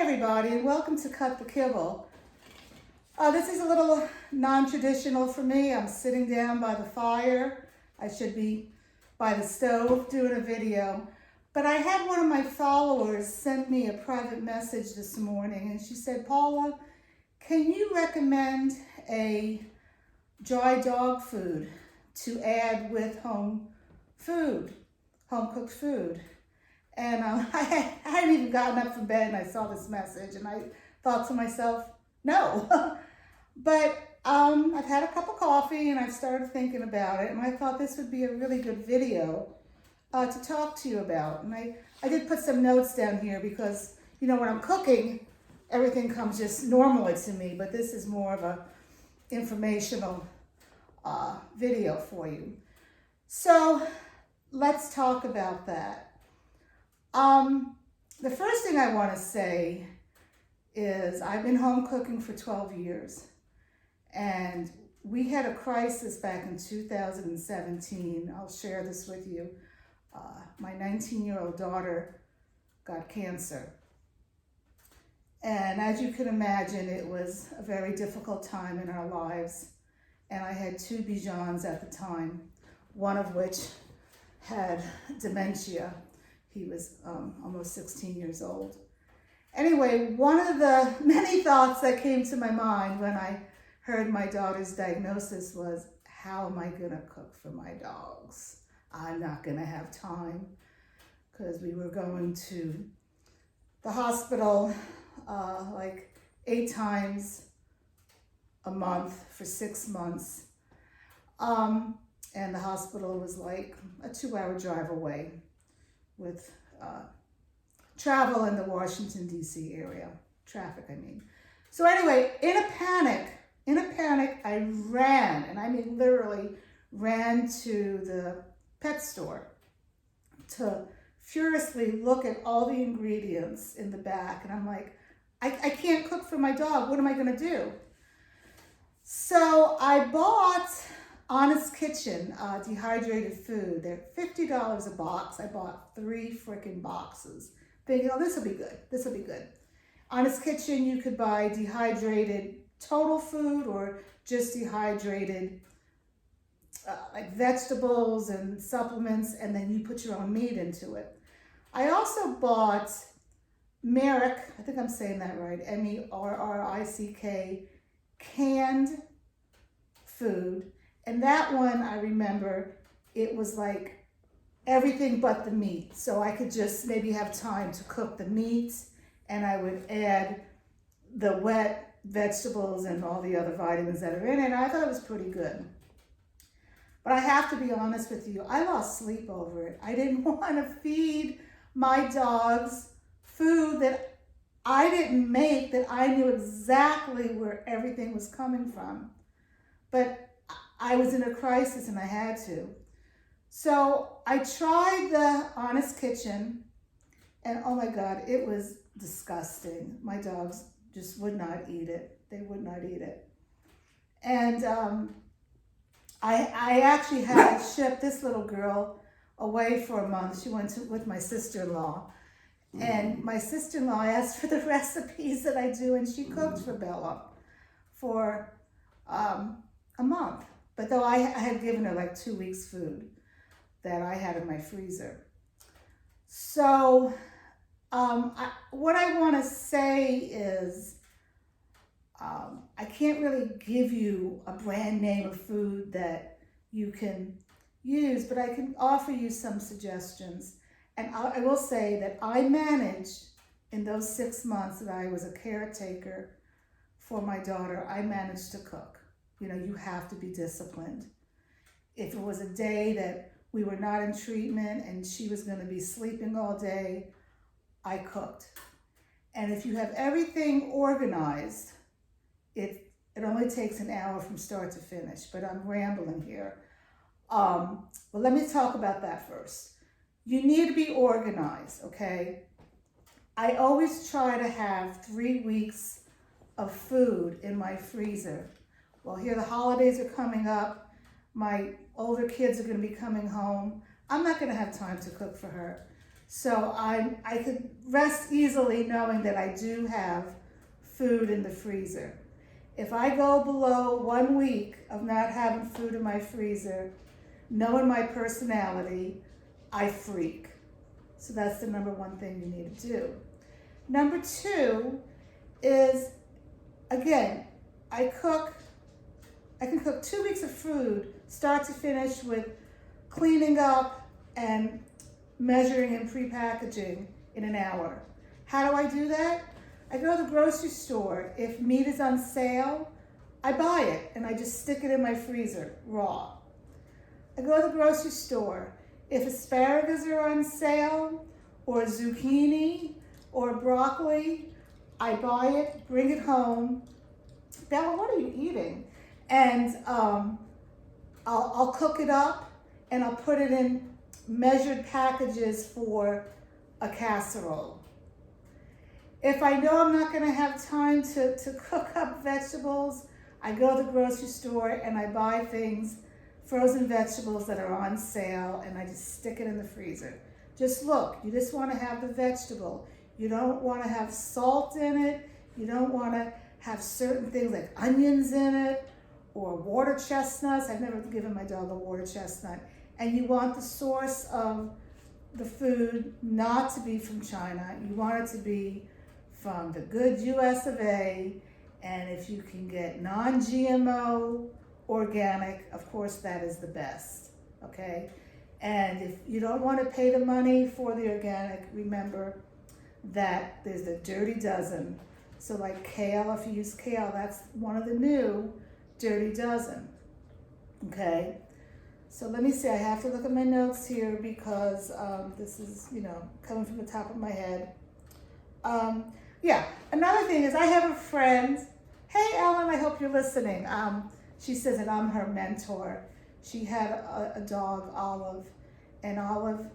everybody, and welcome to Cut the Kibble. This is a little non-traditional for me. I'm sitting down by the fire. I should be by the stove doing a video. But I had one of my followers send me a private message this morning, and she said, Paula, can you recommend a dry dog food to add with home cooked food? And I hadn't even gotten up from bed and I saw this message and I thought to myself, no. But I've had a cup of coffee and I've started thinking about it, and I thought this would be a really good video to talk to you about. And I did put some notes down here because, you know, when I'm cooking, everything comes just normally to me, but this is more of a informational video for you. So let's talk about that. The first thing I want to say is I've been home cooking for 12 years, and we had a crisis back in 2017. I'll share this with you. My 19-year-old daughter got cancer. And as you can imagine, it was a very difficult time in our lives. And I had two Bijans at the time, one of which had dementia. He was almost 16 years old. Anyway, one of the many thoughts that came to my mind when I heard my daughter's diagnosis was, how am I gonna cook for my dogs? I'm not gonna have time, because we were going to the hospital like 8 times a month for 6 months. And the hospital was like a 2-hour drive away, with travel in the Washington, D.C. area, traffic, I mean. So anyway, in a panic, I ran, and I mean literally ran to the pet store to furiously look at all the ingredients in the back. And I'm like, I can't cook for my dog. What am I gonna do? So I bought Honest Kitchen dehydrated food. They're $50 a box. I bought 3 freaking boxes, thinking, oh, this will be good. This will be good. Honest Kitchen, you could buy dehydrated total food or just dehydrated like vegetables and supplements, and then you put your own meat into it. I also bought Merrick, I think I'm saying that right, MERRICK, canned food. And that one, I remember, it was like everything but the meat. So I could just maybe have time to cook the meat, and I would add the wet vegetables and all the other vitamins that are in it. And I thought it was pretty good. But I have to be honest with you, I lost sleep over it. I didn't want to feed my dogs food that I didn't make, that I knew exactly where everything was coming from. But I was in a crisis and I had to. So I tried the Honest Kitchen, and oh my God, it was disgusting. My dogs just would not eat it. They would not eat it. And I actually had to ship this little girl away for a month. She went with my sister-in-law. And my sister-in-law asked for the recipes that I do, and she cooked for Bella for a month. But though I had given her like 2 weeks food that I had in my freezer. So what I want to say is I can't really give you a brand name of food that you can use, but I can offer you some suggestions. And I will say that I managed, in those 6 months that I was a caretaker for my daughter, I managed to cook. You know, you have to be disciplined. If it was a day that we were not in treatment and she was going to be sleeping all day, I cooked. And if you have everything organized, it only takes an hour from start to finish, but I'm rambling here. Well, let me talk about that first. You need to be organized, okay? I always try to have 3 weeks of food in my freezer. Well, here the holidays are coming up. My older kids are going to be coming home. I'm not going to have time to cook for her. So I could rest easily knowing that I do have food in the freezer. If I go below 1 week of not having food in my freezer, knowing my personality, I freak. So that's the number one thing you need to do. Number two is, again, I can cook 2 weeks of food, start to finish, with cleaning up and measuring and pre-packaging in an hour. How do I do that? I go to the grocery store. If meat is on sale, I buy it and I just stick it in my freezer raw. I go to the grocery store. If asparagus are on sale, or zucchini, or broccoli, I buy it, bring it home. Bella, what are you eating? And I'll cook it up and I'll put it in measured packages for a casserole. If I know I'm not gonna have time to cook up vegetables, I go to the grocery store and I buy things, frozen vegetables that are on sale, and I just stick it in the freezer. Just look, you just wanna have the vegetable. You don't wanna have salt in it. You don't wanna have certain things like onions in it or water chestnuts. I've never given my dog a water chestnut. And you want the source of the food not to be from China. You want it to be from the good US of A. And if you can get non-GMO organic, of course that is the best, okay? And if you don't want to pay the money for the organic, remember that there's the dirty dozen. So like kale, if you use kale, that's one of the new dirty dozen, okay? So let me see, I have to look at my notes here because this is, coming from the top of my head. Yeah, another thing is I have a friend. Hey, Ellen, I hope you're listening. She says that I'm her mentor. She had a dog, Olive, and Olive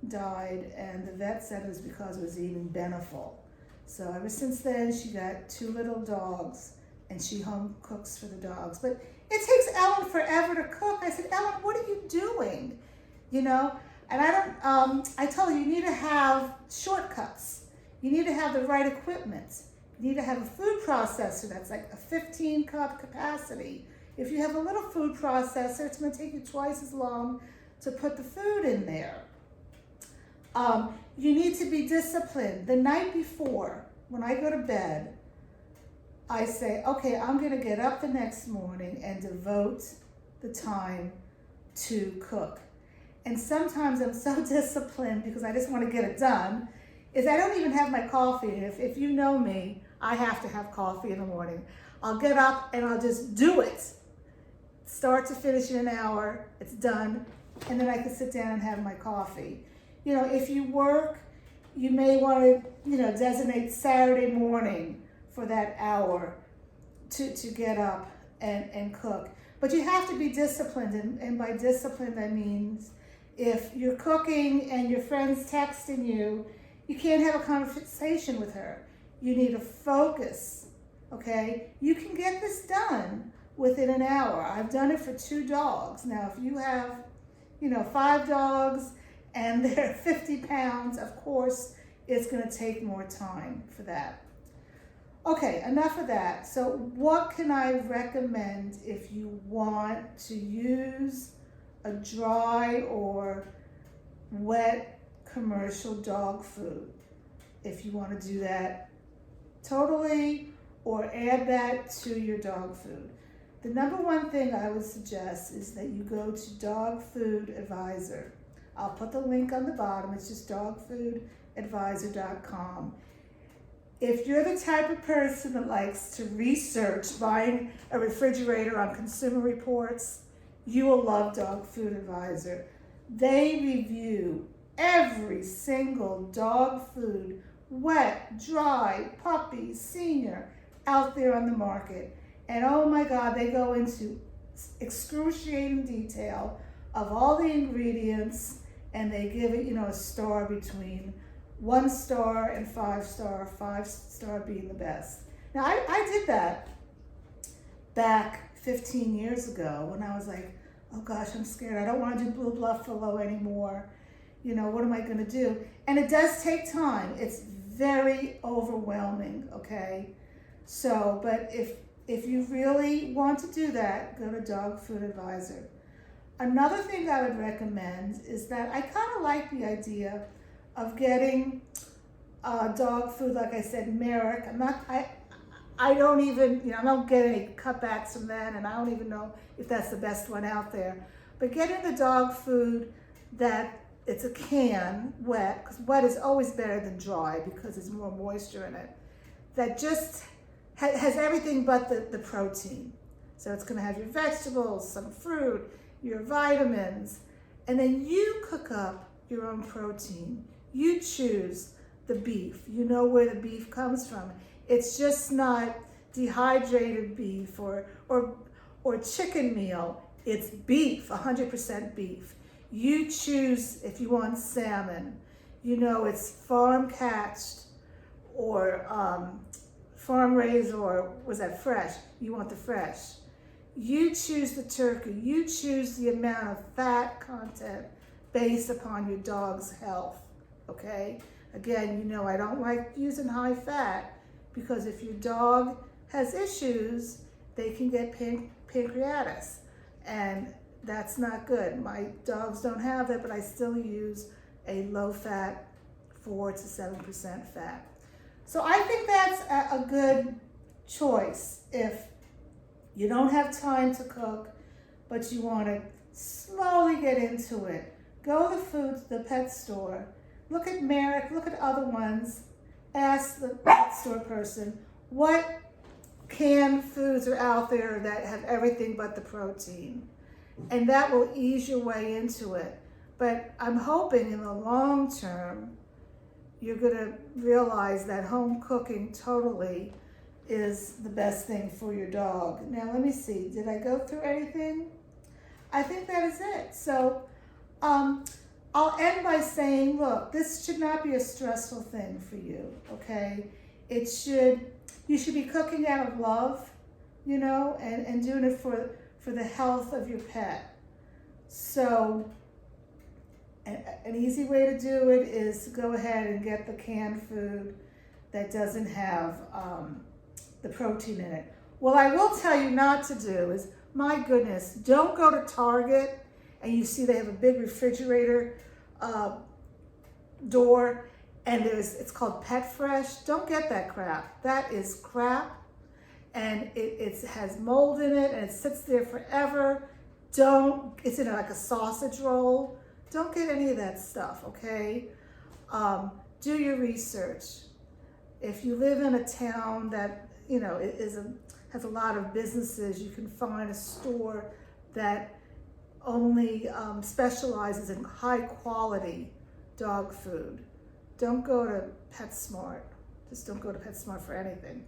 died, and the vet said it was because it was eating Beneful. So ever since then, she got 2 little dogs, and she home cooks for the dogs. But it takes Ellen forever to cook. I said, Ellen, what are you doing? And I told her you need to have shortcuts. You need to have the right equipment. You need to have a food processor that's like a 15-cup capacity. If you have a little food processor, it's going to take you twice as long to put the food in there. You need to be disciplined. The night before, when I go to bed, I say, okay, I'm going to get up the next morning and devote the time to cook. And sometimes I'm so disciplined because I just want to get it done, is I don't even have my coffee. If you know me, I have to have coffee in the morning. I'll get up and I'll just do it. Start to finish in an hour, it's done, and then I can sit down and have my coffee. If you work, you may want to, designate Saturday morning for that hour to get up and cook. But you have to be disciplined, and by discipline, that means if you're cooking and your friend's texting you, you can't have a conversation with her. You need to focus, okay? You can get this done within an hour. I've done it for 2 dogs. Now, if you have, 5 dogs and they're 50 pounds, of course, it's gonna take more time for that. Okay, enough of that. So what can I recommend if you want to use a dry or wet commercial dog food? If you want to do that totally or add that to your dog food. The number one thing I would suggest is that you go to Dog Food Advisor. I'll put the link on the bottom. It's just dogfoodadvisor.com. If you're the type of person that likes to research buying a refrigerator on Consumer Reports, you will love Dog Food Advisor. They review every single dog food, wet, dry, puppy, senior, out there on the market. And oh my God, they go into excruciating detail of all the ingredients, and they give it, a star between 1 star and 5 star, 5 star being the best. Now, I did that back 15 years ago when I was like, oh gosh, I'm scared. I don't want to do Blue Buffalo anymore. What am I going to do? And it does take time. It's very overwhelming, okay? So, but if you really want to do that, go to Dog Food Advisor. Another thing I would recommend is that I kind of like the idea of getting dog food, like I said, Merrick. I don't even, I don't get any cutbacks from that, and I don't even know if that's the best one out there. But getting the dog food that it's a can, wet, because wet is always better than dry because there's more moisture in it, that just has everything but the protein. So it's going to have your vegetables, some fruit, your vitamins, and then you cook up your own protein. You choose the beef. You know where the beef comes from. It's just not dehydrated beef or chicken meal. It's beef, 100% beef. You choose if you want salmon. It's farm catched or farm raised, or was that fresh? You want the fresh. You choose the turkey. You choose the amount of fat content based upon your dog's health, okay? Again, I don't like using high fat because if your dog has issues, they can get pancreatitis, and that's not good. My dogs don't have that, but I still use a low fat, 4 to 7% fat. So I think that's a good choice if you don't have time to cook, but you want to slowly get into it. Go to the pet store, look at Merrick, look at other ones, ask the pet store person what canned foods are out there that have everything but the protein. And that will ease your way into it. But I'm hoping in the long term, you're going to realize that home cooking totally is the best thing for your dog. Now, let me see. Did I go through anything? I think that is it. So I'll end by saying, look, this should not be a stressful thing for you, okay? You should be cooking out of love, and doing it for the health of your pet. So an easy way to do it is to go ahead and get the canned food that doesn't have the protein in it. What I will tell you not to do is, my goodness, don't go to Target and you see they have a big refrigerator door and it's called Pet Fresh. Don't get that crap. That is crap, and it has mold in it and it sits there forever. It's in like a sausage roll. Don't get any of that stuff, okay? Do your research. If you live in a town that has a lot of businesses, you can find a store that only specializes in high quality dog food. Don't go to PetSmart. Just don't go to PetSmart for anything.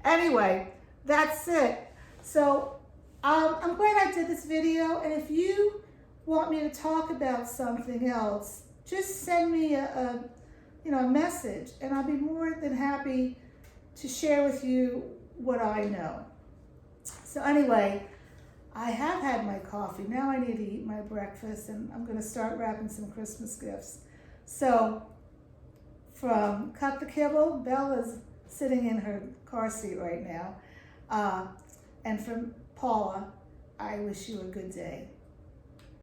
Anyway, that's it. So I'm glad I did this video, and if you want me to talk about something else, just send me a message, and I'll be more than happy to share with you what I know. So anyway, I have had my coffee. Now I need to eat my breakfast, and I'm going to start wrapping some Christmas gifts. So from Cut the Kibble, Bella's sitting in her car seat right now. And from Paula, I wish you a good day.